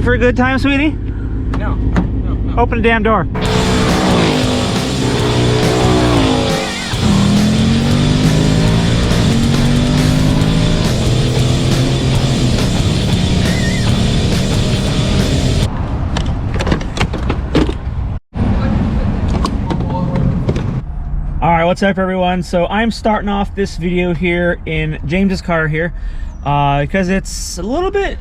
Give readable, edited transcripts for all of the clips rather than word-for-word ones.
looking for a good time, sweetie? No. Open the damn door. All right, what's up everyone? So I'm starting off this video here in James's car here because it's a little bit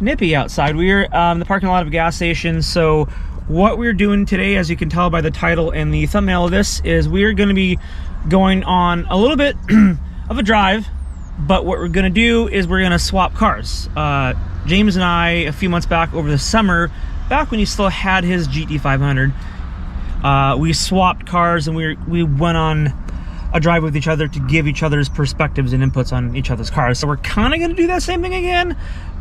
nippy outside. We're in the parking lot of a gas station. So what we're doing today, as you can tell by the title and the thumbnail of this, is we're going to be going on a little bit of a drive, but what we're going to do is we're going to swap cars. James and I, a few months back over the summer, back when he still had his GT500, we swapped cars and we went on a drive with each other to give each other's perspectives and inputs on each other's cars. So we're kind of going to do that same thing again,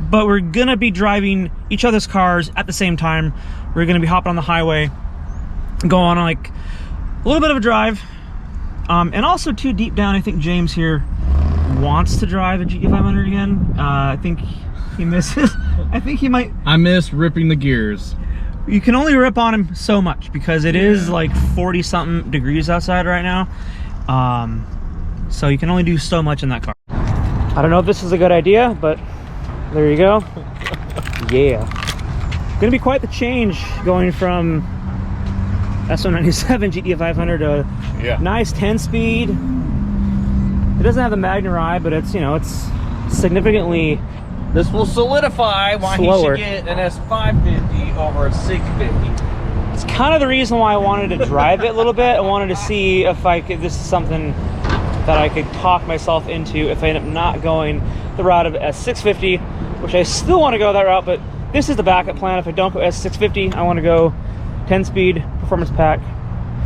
but we're going to be driving each other's cars at the same time. We're going to be hopping on the highway, go on like a little bit of a drive. And also too, deep down, I think James here wants to drive a GT500 again. I think he misses. I think he might. I miss ripping the gears. You can only rip on him so much because it is like 40 something degrees outside right now. So you can only do so much in that car. I don't know if this is a good idea, but there you go. Yeah. Gonna be quite the change going from S197 GT500 to nice 10-speed. It doesn't have the Magna-Ride, but it's, you know, it's significantly. This will solidify why slower. He should get an S550 over a 650. It's kind of the reason why I wanted to drive it a little bit. I wanted to see if I could, this is something that I could talk myself into if I end up not going the route of S650, which I still want to go that route, but this is the backup plan. If I don't go S650, I want to go 10-speed performance pack.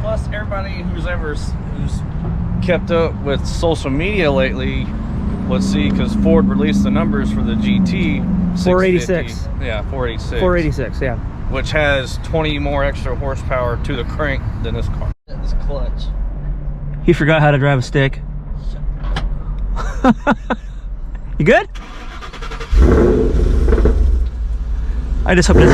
Plus, everybody who's kept up with social media lately, let's see, because Ford released the numbers for the GT 486. Yeah, 486. 486, yeah. Which has 20 more extra horsepower to the crank than this car. This clutch. He forgot how to drive a stick. You good? I just hope it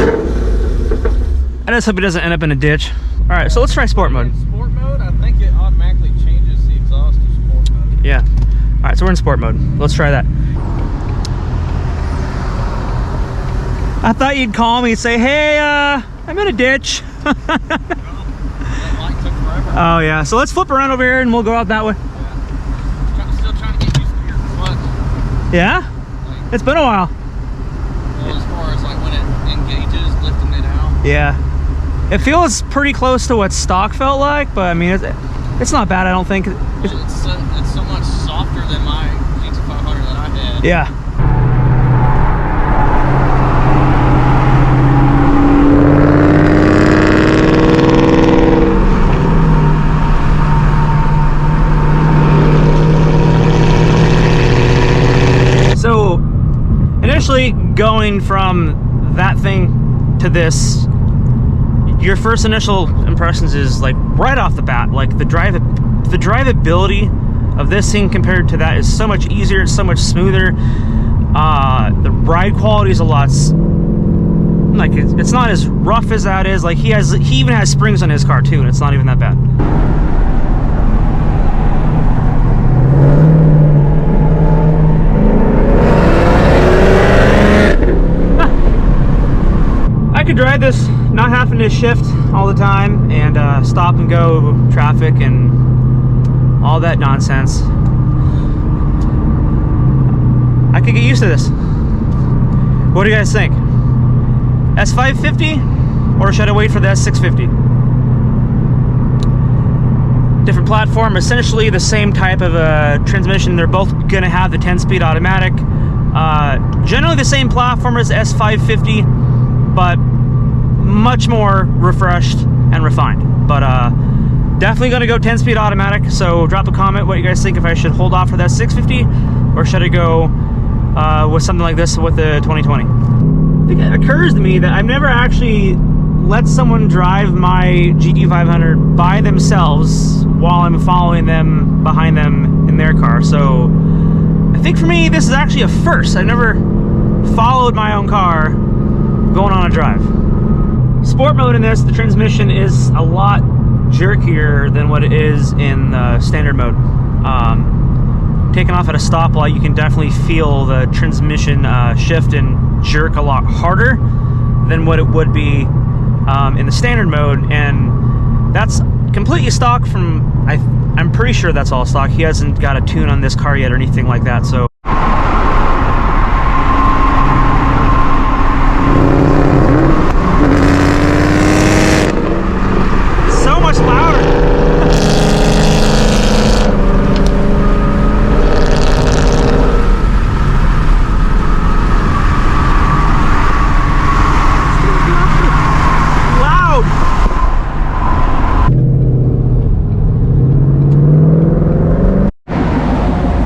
doesn't end up in a ditch. All right, so let's try sport mode. In sport mode, I think it automatically changes the exhaust to sport mode. Yeah. All right, so we're in sport mode. Let's try that. I thought you'd call me and say, hey, I'm in a ditch. That light took forever. Oh yeah, so let's flip around over here and we'll go out that way. Yeah. Still trying to get used to your clutch. Yeah? Like, it's been a while. Well, as far as like when it engages, lifting it out. Yeah. It feels pretty close to what stock felt like, but I mean, it's not bad, I don't think. It's so much softer than my GT500 that I had. Yeah. So, initially going from that thing to this, your first initial impressions is like right off the bat, like the drivability of this thing compared to that is so much easier, it's so much smoother. The ride quality is a lot, like it's not as rough as that is. Like he even has springs on his car too, and it's not even that bad. I could drive this not having to shift all the time and stop and go traffic and all that nonsense. I could get used to this. What do you guys think? S550 or should I wait for the S650? Different platform, essentially the same type of transmission. They're both gonna have the 10-speed automatic. Generally the same platform as S550, but much more refreshed and refined. But definitely gonna go 10-speed automatic. So drop a comment what you guys think, if I should hold off for that 650 or should I go with something like this with the 2020. I think it occurs to me that I've never actually let someone drive my GT500 by themselves while I'm following them behind them in their car. So I think for me this is actually a first. I've never followed my own car going on a drive. Sport mode in this, the transmission is a lot jerkier than what it is in standard mode. Taking off at a stoplight, you can definitely feel the transmission shift and jerk a lot harder than what it would be in the standard mode, and that's completely stock from, I'm pretty sure that's all stock. He hasn't got a tune on this car yet or anything like that, so. So much louder.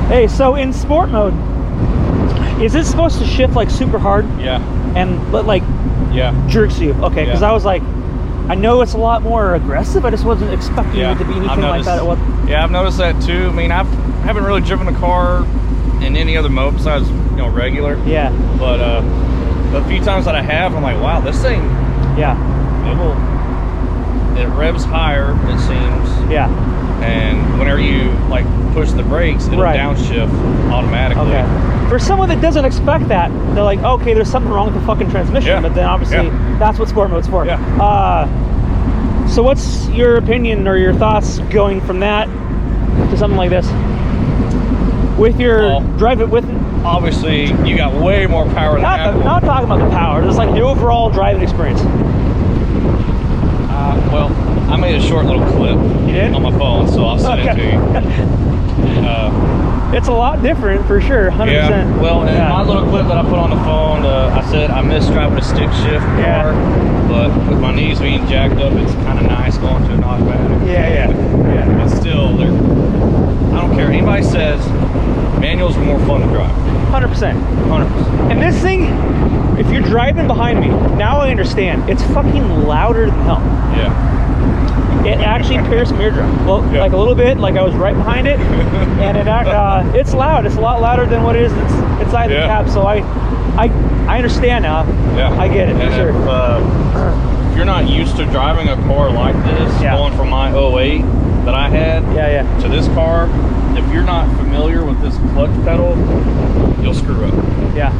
Hey, so in sport mode, is this supposed to shift like super hard? Yeah. And like Yeah. jerks you? Okay, because Yeah. I was like, I know it's a lot more aggressive. I just wasn't expecting it to be anything like that. Yeah, I've noticed that too. I mean, I haven't really driven a car in any other mode besides, you know, regular. Yeah. But the few times that I have, I'm like, wow, this thing. Yeah. It revs higher, it seems. Yeah. And whenever you like push the brakes, it'll downshift automatically. Okay. For someone that doesn't expect that, they're like, okay, there's something wrong with the fucking transmission. Yeah. But then obviously that's what sport mode's for. Yeah. So what's your opinion or your thoughts going from that to something like this? With your drive it with. Obviously, you got way more power than that. Not talking about the power. Just like the overall driving experience. Well, I made a short little clip on my phone, so I'll send it to you. It's a lot different for sure, 100%. Yeah, well, in my little clip that I put on the phone, I said I miss driving a stick shift car, but with my knees being jacked up, it's kind of nice going to an automatic. Yeah. But still, I don't care. Anybody says manuals are more fun to drive. 100%. 100%. And this thing, if you're driving behind me, now I understand. It's fucking louder than hell. Yeah. It actually pierced my eardrum. Well, like a little bit, like I was right behind it, and it's loud. It's a lot louder than what it is inside the cab. So I understand now. Yeah. I get it for sure. If you're not used to driving a car like this, going from my 08 that I had to this car, if you're not familiar with this clutch pedal, you'll screw up. Yeah.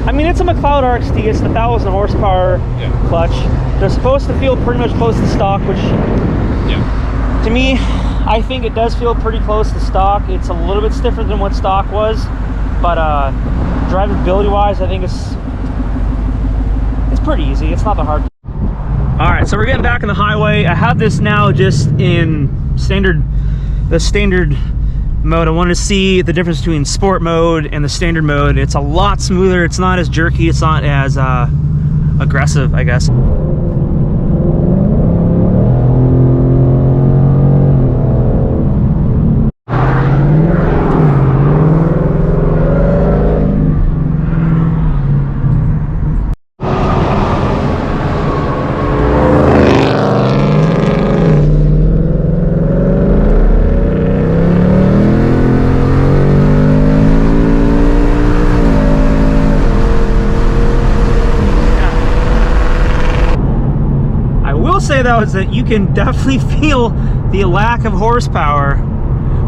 I mean, it's a McLeod RXT. It's the 1,000 horsepower clutch. They're supposed to feel pretty much close to stock, which to me, I think it does feel pretty close to stock. It's a little bit stiffer than what stock was, but drivability wise, I think it's pretty easy. It's not that hard. All right, so we're getting back on the highway. I have this now just in the standard mode. I wanted to see the difference between sport mode and the standard mode. It's a lot smoother. It's not as jerky. It's not as aggressive, I guess. Say though is that you can definitely feel the lack of horsepower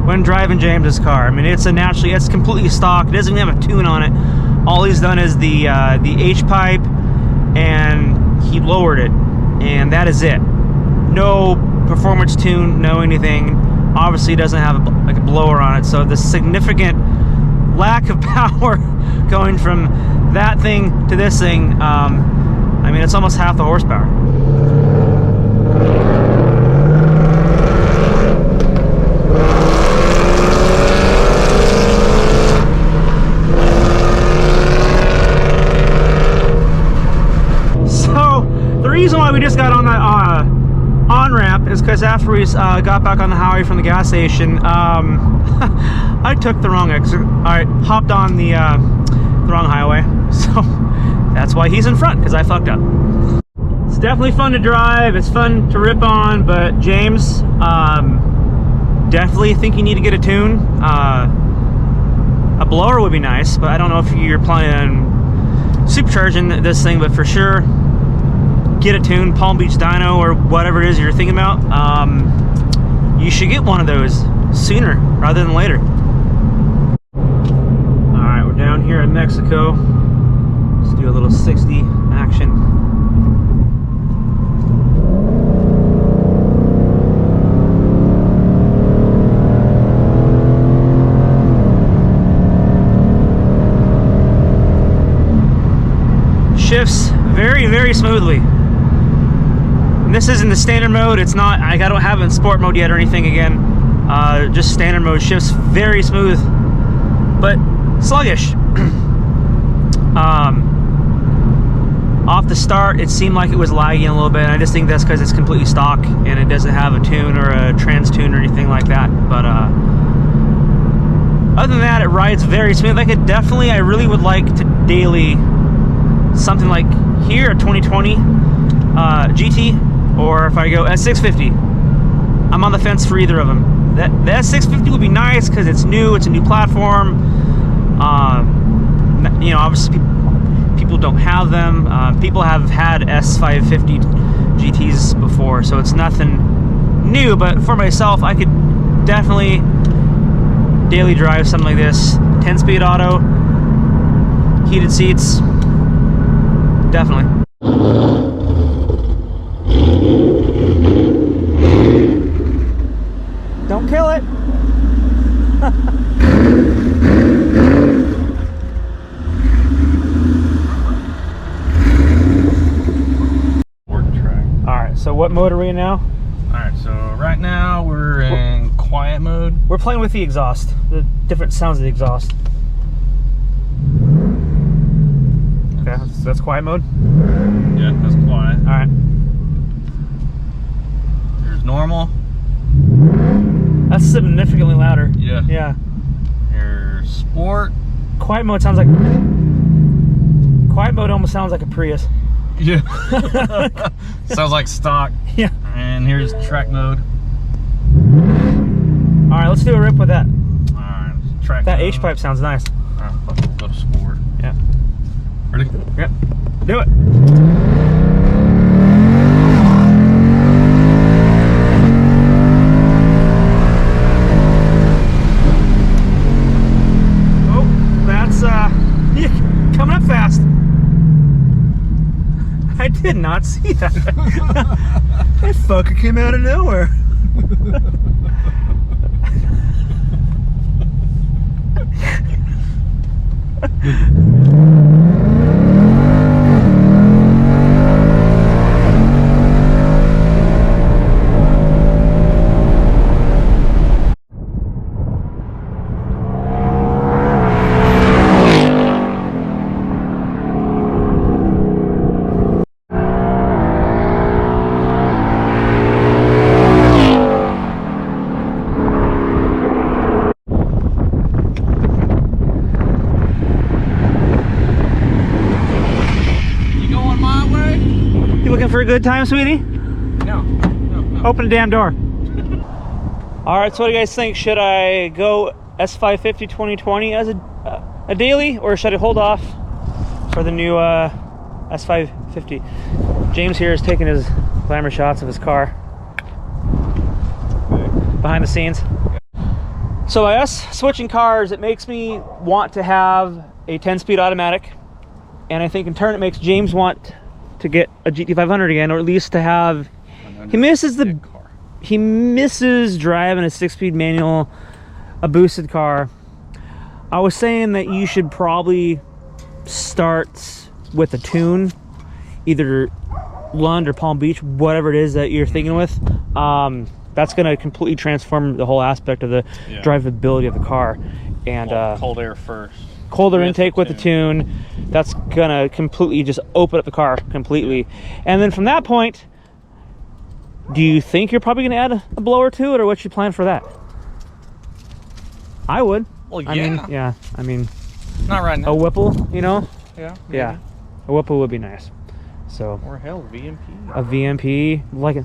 when driving James's car. I mean, it's completely stock. It doesn't even have a tune on it. All he's done is the H pipe, and he lowered it, and that is it. No performance tune, no anything. Obviously, it doesn't have a blower on it, so the significant lack of power going from that thing to this thing. I mean, it's almost half the horsepower. The reason why we just got on that on-ramp is because after we got back on the highway from the gas station, I took the wrong exit. I hopped on the wrong highway, so that's why he's in front, because I fucked up. It's definitely fun to drive. It's fun to rip on, but James, definitely think you need to get a tune. A blower would be nice, but I don't know if you're planning on supercharging this thing, but for sure, get a tune, Palm Beach Dyno or whatever it is you're thinking about. You should get one of those sooner rather than later. All right, we're down here in Mexico. Let's do a little 60 action. Shifts very, very smoothly. And this is in the standard mode. It's not, I don't have it in sport mode yet or anything again. Just standard mode. Shifts very smooth, but sluggish. Off the start, it seemed like it was lagging a little bit. I just think that's because it's completely stock and it doesn't have a tune or a trans tune or anything like that. But other than that, it rides very smooth. I really would like to daily something like here, a 2020 GT, or if I go S650. I'm on the fence for either of them. The S650 would be nice because it's new, it's a new platform. You know, obviously people don't have them. People have had S550 GTs before, so it's nothing new, but for myself, I could definitely daily drive something like this. 10-speed auto, heated seats. Definitely. Don't kill it. Work track. All right, so what mode are we in now? All right, so right now we're in quiet mode. We're playing with the exhaust, the different sounds of the exhaust. Okay, so that's quiet mode? Yeah, that's quiet. All right. There's normal. That's significantly louder. Yeah. Yeah. Here's sport. Quiet mode almost sounds like a Prius. Yeah. Sounds like stock. Yeah. And here's track mode. All right, let's do a rip with that. All right, track That mode. H-pipe sounds nice. All right, we'll go to sport. Yeah. Ready? Yep. Do it. Oh, that's yeah, coming up fast. I did not see that. That fucker came out of nowhere. For a good time, sweetie? No. Open the damn door. All right, so what do you guys think? Should I go S550 2020 as a daily, or should I hold off for the new S550? James here is taking his glamour shots of his car behind the scenes. So by us switching cars, it makes me want to have a 10-speed automatic, and I think in turn it makes James want to get a GT500 again, or at least to have. He misses driving a 6-speed manual, a boosted car. I was saying that you should probably start with a tune, either Lund or Palm Beach, whatever it is that you're thinking with. That's going to completely transform the whole aspect of the drivability of the car. And cold air first. Colder intake with the tune. That's gonna completely just open up the car completely. And then from that point, do you think you're probably gonna add a blower to it, or what's your plan for that? I would. Well, yeah. I mean, not right now. A Whipple, you know? Yeah. Maybe. Yeah. A Whipple would be nice. So. Or hell, VMP. A VMP, like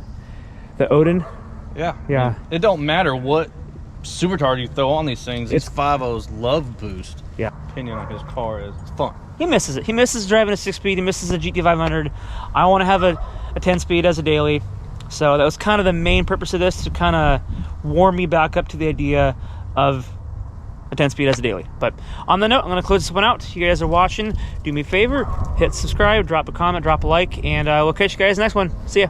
the Odin. Yeah. Yeah. It don't matter what supercharger you throw on these things. It's 5.0's love boost. Yeah. Opinion on his car is it's fun. He misses it. He misses driving a 6-speed. He misses a GT500. I want to have a 10-speed as a daily. So that was kind of the main purpose of this, to kind of warm me back up to the idea of a 10-speed as a daily. But on the note, I'm going to close this one out. You guys are watching. Do me a favor, hit subscribe, drop a comment, drop a like, and we'll catch you guys next one. See ya.